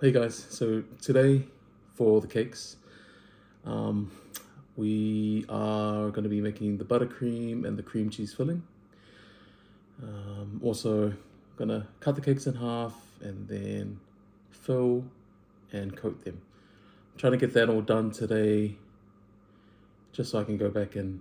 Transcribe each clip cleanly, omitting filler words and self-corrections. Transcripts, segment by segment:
Hey guys, so today for the cakes, we are going to be making the buttercream and the cream cheese filling. Also going to cut the cakes in half and then fill and coat them. I'm trying to get that all done today just so I can go back and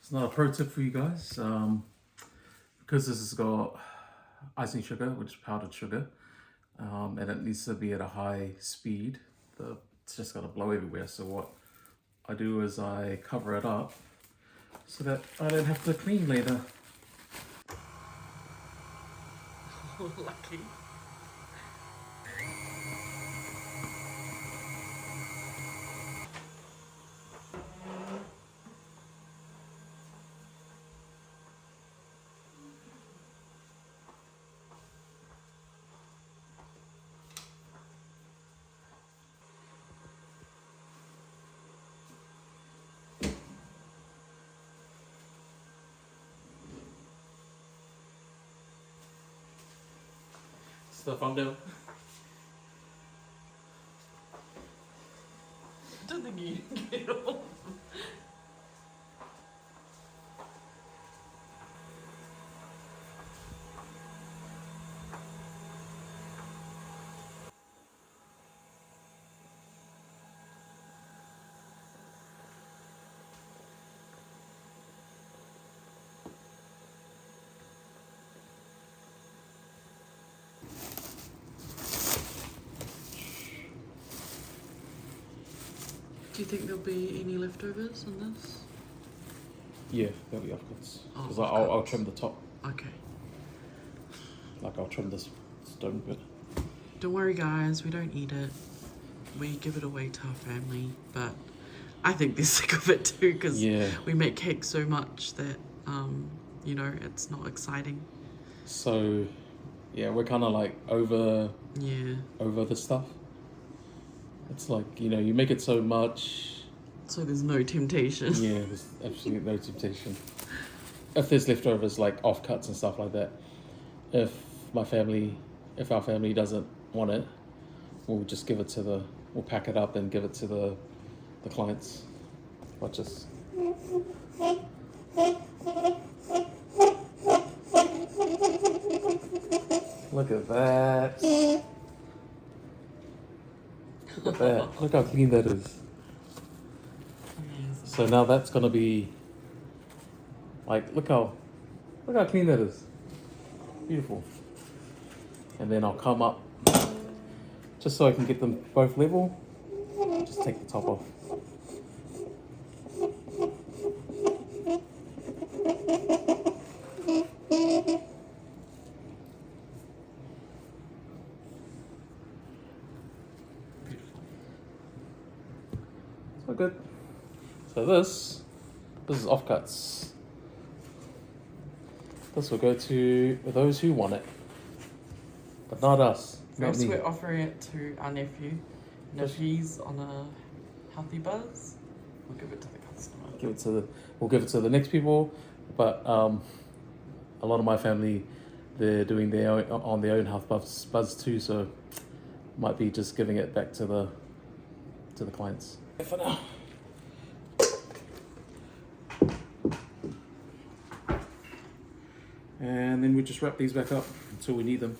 it's not a pro tip for you guys. Because this has got icing sugar, which is powdered sugar, and it needs to be at a high speed. It's just gonna blow everywhere. So what I do is I cover it up so that I don't have to clean later. Lucky. It's the thumbnail. I don't think you can get it off. Do you think there'll be any leftovers on this? Yeah, that'll be offcuts. Oh, Because I'll trim the top. Okay. Like I'll trim this stone bit. Don't worry guys, we don't eat it. We give it away to our family, but I think they're sick of it too because we make cake so much that, you know, it's not exciting. So, yeah, we're kind of like over the stuff. It's like, you know, you make it so much. So there's no temptation. Yeah, there's absolutely no temptation. If there's leftovers like offcuts and stuff like that, if our family doesn't want it, we'll just give it to we'll pack it up and give it to the clients. Watch this. Look at that. Look at that. Look how clean that is. Amazing. So now that's gonna be like, look how clean that is. Beautiful. And then I'll come up just so I can get them both level. Just take the top off. So good. So this is offcuts. This will go to those who want it, but not us. First, we're offering it to our nephew. And if he's on a healthy buzz, we'll give it to the customer. We'll give it to the next people, but a lot of my family, they're doing their own health buzz too, so might be just giving it back to the clients. For now. And then we just wrap these back up until we need them.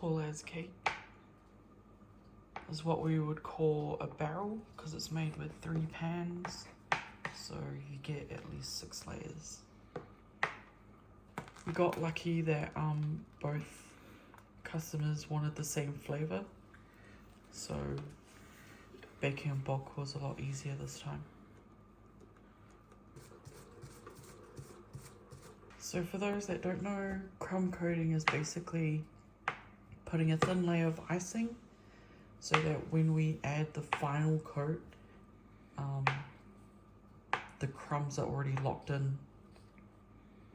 tall as cake is what we would call a barrel, because it's made with 3 pans, so you get at least 6 layers. We got lucky that both customers wanted the same flavour, so baking in bulk was a lot easier this time. So for those that don't know, crumb coating is basically putting a thin layer of icing so that when we add the final coat, the crumbs are already locked in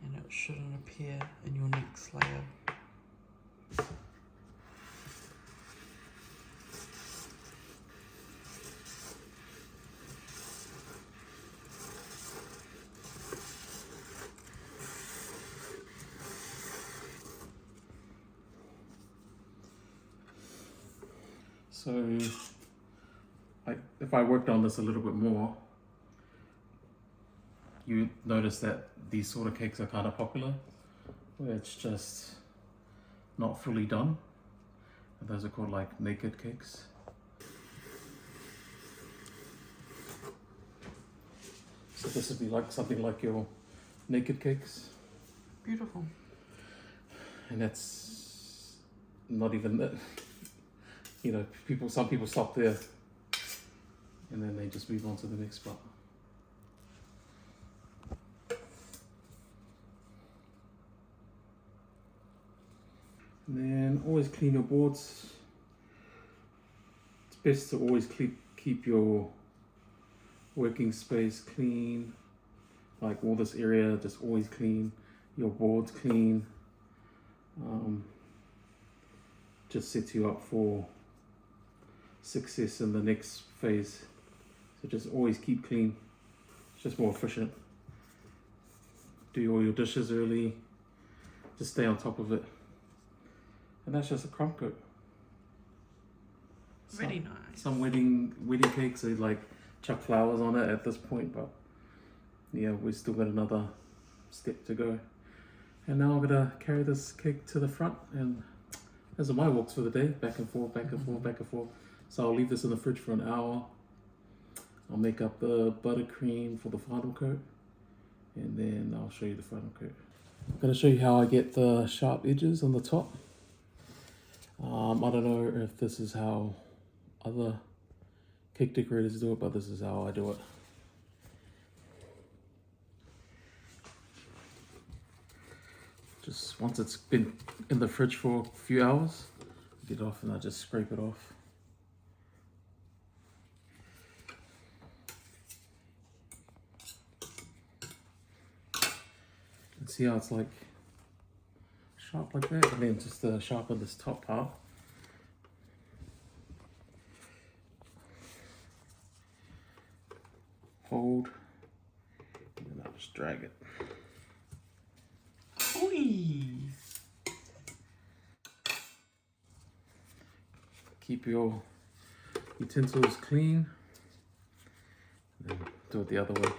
and it shouldn't appear in your next layer. So, if I worked on this a little bit more, you notice that these sort of cakes are kind of popular, where it's just not fully done. And those are called like naked cakes. So this would be like something like your naked cakes. Beautiful. And that's not even that. You know, some people stop there and then they just move on to the next part. And then always clean your boards. It's best to always keep your working space clean. Like all this area, just always clean. Your boards clean. Just sets you up for success in the next phase. So just always keep clean. It's just more efficient. Do all your dishes early. Just stay on top of it. And that's just a crumb coat. Really nice. Some wedding cakes, they like chuck flowers on it at this point, but yeah, we've still got another step to go. And now I'm gonna carry this cake to the front, and those are my walks for the day, back and forth, back and forth, back and forth. So I'll leave this in the fridge for an hour. I'll make up the buttercream for the final coat, and then I'll show you the final coat. I'm gonna show you how I get the sharp edges on the top. I don't know if this is how other cake decorators do it, but this is how I do it. Just once it's been in the fridge for a few hours, I get it off and I just scrape it off. And see how it's like sharp like that, and then just sharpen this top part. Hold, and then I'll just drag it. Oi. Keep your utensils clean, and then do it the other way.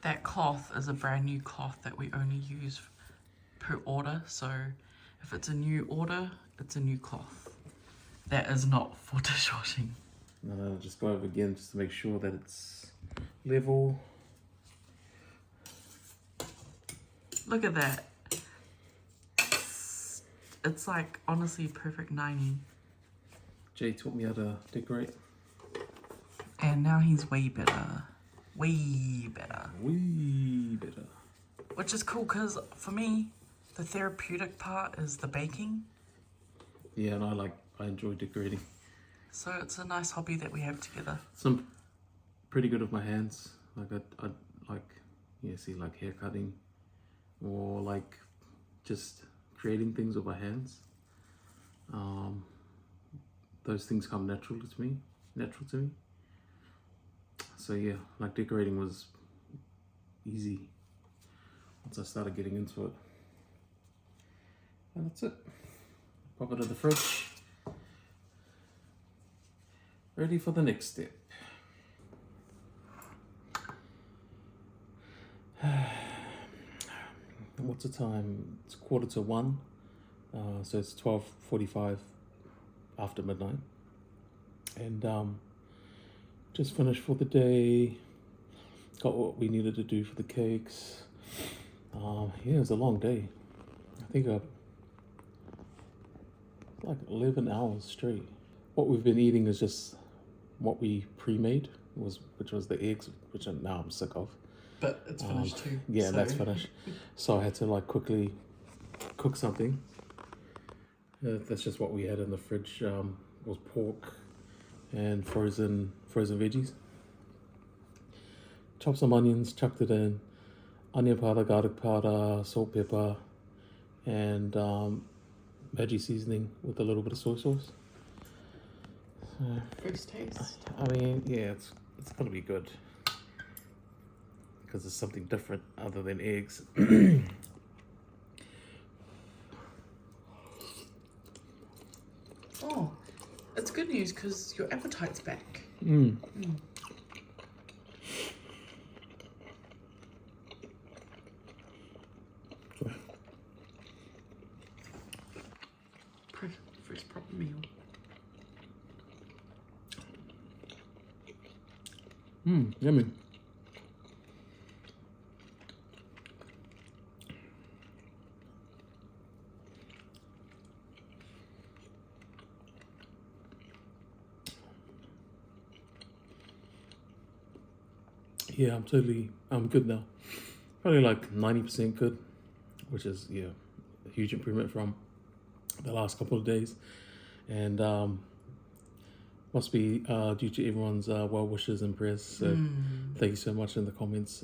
That cloth is a brand new cloth that we only use per order, so if it's a new order, it's a new cloth. That is not for dishwashing. And then I'll just go over again just to make sure that it's level. Look at that. It's like honestly perfect 90. Jay taught me how to decorate. And now he's way better. Way better. Way better. Which is cool because for me, the therapeutic part is the baking. Yeah, and I enjoy decorating. So it's a nice hobby that we have together. So I'm pretty good with my hands. Like I like, yeah, see, like hair cutting, or like just creating things with my hands. Those things come natural to me. So yeah, like decorating was easy once I started getting into it. And that's it. Pop it in the fridge. ready for the next step. What's the time? It's 1:45. So it's 12:45 after midnight. And just finished for the day. Got what we needed to do for the cakes. Yeah, it was a long day. I think like 11 hours straight. What we've been eating is just what we pre-made, which was the eggs, which now I'm sick of. But it's finished too. Yeah, so. That's finished. So I had to like quickly cook something. That's just what we had in the fridge. Was pork and frozen veggies. Chopped some onions, chucked it in, onion powder, garlic powder, salt, pepper, and veggie seasoning with a little bit of soy sauce. First taste. I mean, yeah, it's gonna be good because it's something different other than eggs. Oh, it's good news because your appetite's back. First proper meal. Yummy. Yeah, I'm good now. Probably like 90% good, which is, yeah, a huge improvement from the last couple of days. And must be due to everyone's well wishes and prayers. So thank you so much in the comments,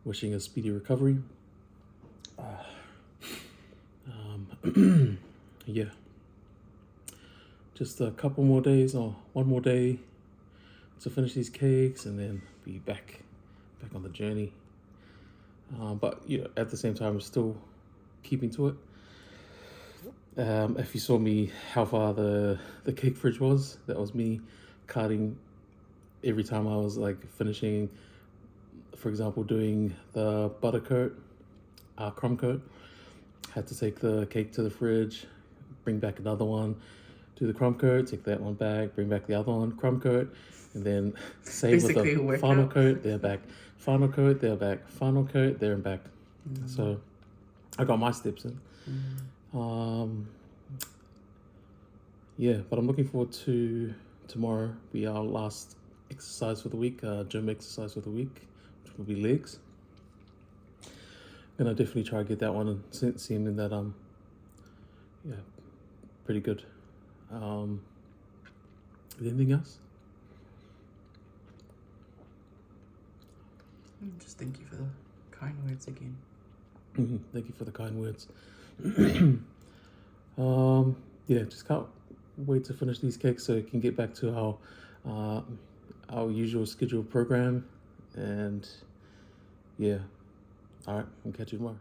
wishing a speedy recovery. Yeah, just a couple more days or one more day to finish these cakes and then be back on the journey. But you know, at the same time, I'm still keeping to it. If you saw me how far the cake fridge was, that was me cutting every time I was like finishing, for example, doing the butter coat, crumb coat. Had to take the cake to the fridge, bring back another one, do the crumb coat, take that one back, bring back the other one, crumb coat, and then same Basically with the final coat, they're back, final coat, they're back, final coat, there and back. So I got my steps in. Yeah, but I'm looking forward to tomorrow be our last exercise for the week, gym exercise for the week, which will be legs. Gonna definitely try to get that one and seeing that yeah, pretty good. Anything else? Just thank you for the kind words again. Thank you for the kind words. Yeah, just can't wait to finish these cakes so we can get back to our usual scheduled program. And yeah, all right, I'll catch you tomorrow.